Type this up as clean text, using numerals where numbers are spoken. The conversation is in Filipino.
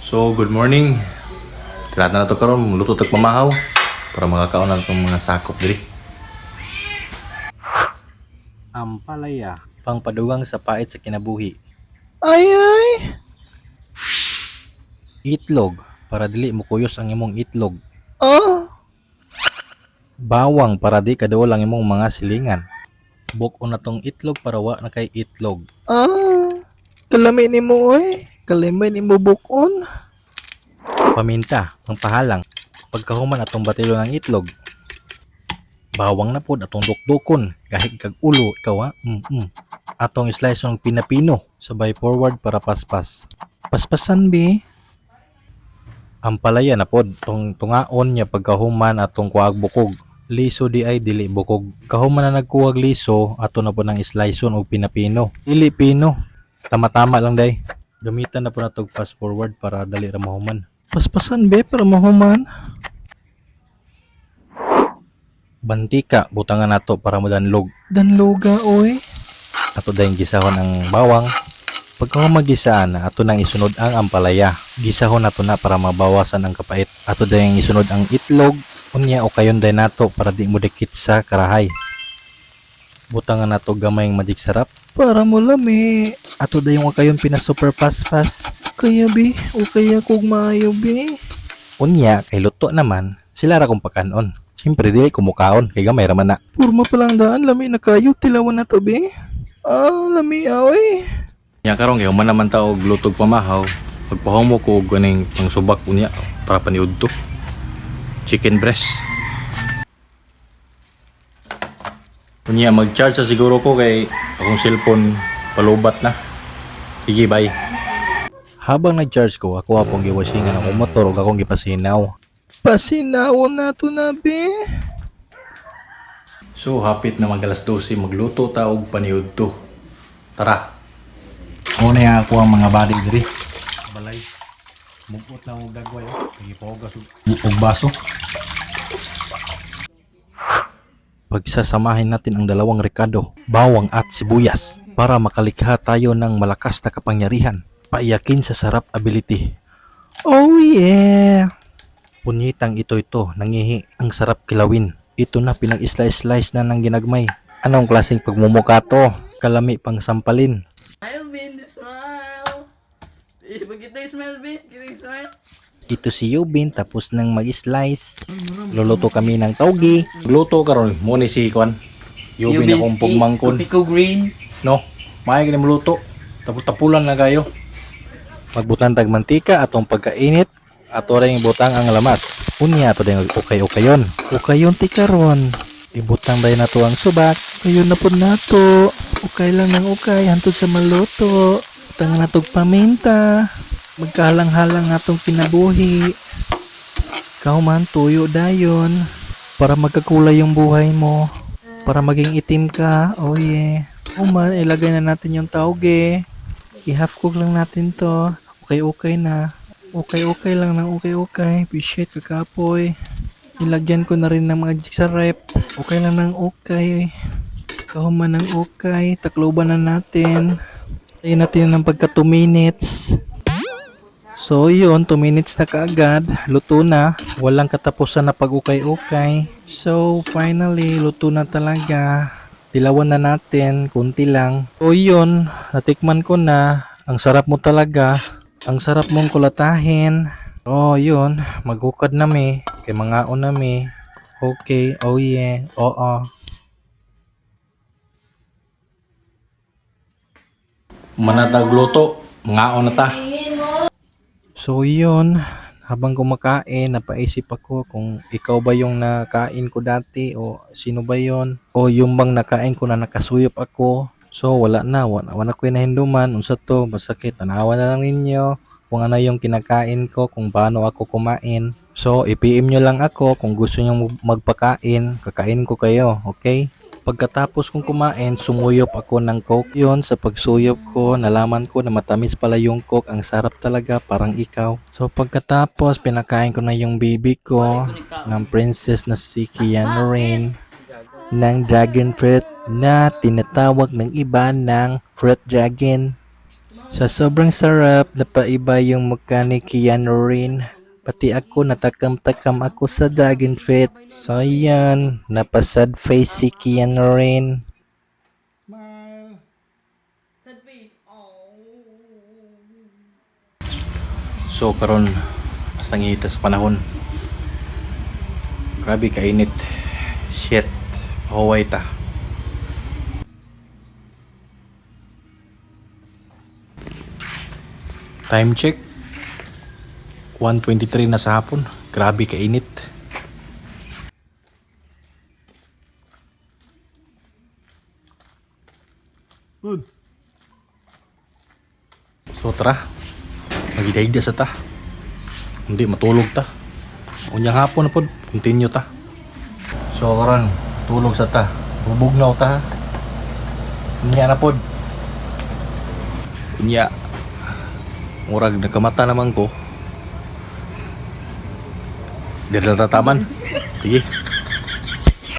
So, good morning. Tirahan na to karon, luto tag pamahaw para makakaon na itong mga sakop diri. Ampalaya, pangpadugang sa pait sa kinabuhi. Ay! Itlog, para dili mo kuyos ang imong itlog. Bawang, para di kaduol ang imong mga silingan. Bukon na tong itlog para wa na kay itlog. Kalami ni mo kalimay ni mo bukon. Paminta, pangpahalang. Pagkahuman atong batilo ng itlog. Bawang na pod atong dukdukon, kahit kag ulo ikaw ha. Atong slice ng pinapino, sabay forward para paspas. Paspasan be. Ampalaya na pod tong tungaon niya pagkahuman atong kuwag bukog. Liso di ay dili bukog. Kahuman na nagkuwag liso, ato na po ng sliceon og pinapino. Dili pino. Tama-tama lang day. Gamitan na po na tog fast forward para dali ra mahuman. Paspasan be para mahuman. Bantika, butangan nato para modanlog. Danluga Ato dahil gisahon ang bawang. Pagka magisaan na, ato nang isunod ang ampalaya. Gisahon nato na para mabawasan ang kapait. Ato dahil isunod ang itlog. Unya o kayon dahil nato para di mo dikit sa karahay. Butangan nato gamayng magic sarap. para mo lami. Ato dahil yung kayon pinasuper paspas. Kaya be o kaya kog maayo be. Unya, kay luto naman, sila ra kong pakanon. Siyempre dili kumukaon, kay gamay raman na. Purma palang daan lami na kayo tilawan na to be. Lami away. Nya karon kay human naman ta og lutog pamahaw. Magpahumo ko og ganing pangsubak unya para paniud to. Chicken breast. Unya mag-charge sa siguro ko kay akong cellphone palubat na. Sige, bye. Habang nag-charge ko, ako apong giwasingan akong motor ug akong gipasinaw. Pasinawon na to na be. So, hapit na mag-alas 12, magluto ta og paniud to. Tara. Una yung ako ang mga body diri. Balay. Mugpot na og dagway. Igipogas og baso. Pagsasamahin natin ang dalawang rekado, bawang at sibuyas, para makalikha tayo ng malakas na kapangyarihan. Paiyakin sa sarap ability. Oh yeah. Punyitang ito, nangihi. Ang sarap kilawin. Ito na pinag-slice-slice na ng ginagmay. Anong klaseng pagmumuka to? Kalami pang sampalin. Smile, Bin, smile. Kita smile, Bin. Kita smile. Ito si Yubin tapos nang mag-slice. Luluto kami ng taugi. Luto karon mo ni si Kwan. Yubin akong pugmangkon. Pico green. No, may ganyan luto. Tapos tapulan na kayo. Magbutan tag mantika atong pagkainit. Ato rin butang ang lamas. Unya ato rin ukay-ukayon. Ukayon ti karon. Ibutang dayon nato ang subak. Ayun na po nato. Ukay lang ng ukay hantod sa maluto. Tangan natog paminta. Magkahalang-halang atong kinabuhi. Kauman tuyo dayon. Para magkakulay yung buhay mo. Para maging itim ka. Oh yeah. Uman, ilagay na natin yung tauge. I-half cook lang natin to. Okay na. Okay lang ng okay. Appreciate kakapoy. Nilagyan ko na rin ng mga sa rep. Okay lang ng okay. Kahuman ng okay. Takloban na natin. Tayin natin ng pagka 2 minutes. So yun, 2 minutes na kaagad. Luto na. Walang katapusan na pag-ukay-ukay. So finally, luto na talaga. Dilawan na natin, kunti lang. So yun, natikman ko na. Ang sarap mo talaga. Ang sarap mong kulatahin. Oh yun, maghukad na mi. Kay mangaon na mi. Okay, oh yeah, oo. Manatag luto, mangaon na ta. So yun, habang kumakain, napaisip ako kung ikaw ba yung nakain ko dati o sino ba yon, o yung bang nakain ko na nakasuyop ako. So wala ko nahinduman, unsa to, masakit, tanawa na lang ninyo kung ano yung kinakain ko, kung paano ako kumain. So i-PM nyo lang ako kung gusto nyo magpakain, kakainin ko kayo, okay? Pagkatapos kong kumain, sumuyop ako ng coke. Yun, sa pagsuyop ko, nalaman ko na matamis pala yung coke. Ang sarap talaga, parang ikaw. So pagkatapos, pinakain ko na yung baby ko ng princess na si Keanu Rain ng dragon fruit na tinatawag ng iba ng fruit dragon. Sa sobrang sarap, napaiba yung mukha ni Keanu Reeves. Pati ako, natakam-takam ako sa Dragon Fit. So yan, napasad face si Keanu Reeves. Sad face. Oh. So karon, mas nangihita sa panahon. Grabe kainit. Shit, mahuway ta. Time check. 1:23 na sa hapon. Grabe kainit. So tara, magidayda sa ta. Hindi matulog ta. Unyang hapon na pod, continue ta. So karon, tulog sa ta. Bubugnaw ta ha. Unya na pod. Unya. Murag nagkamata naman ko. Di na tataman. Sige.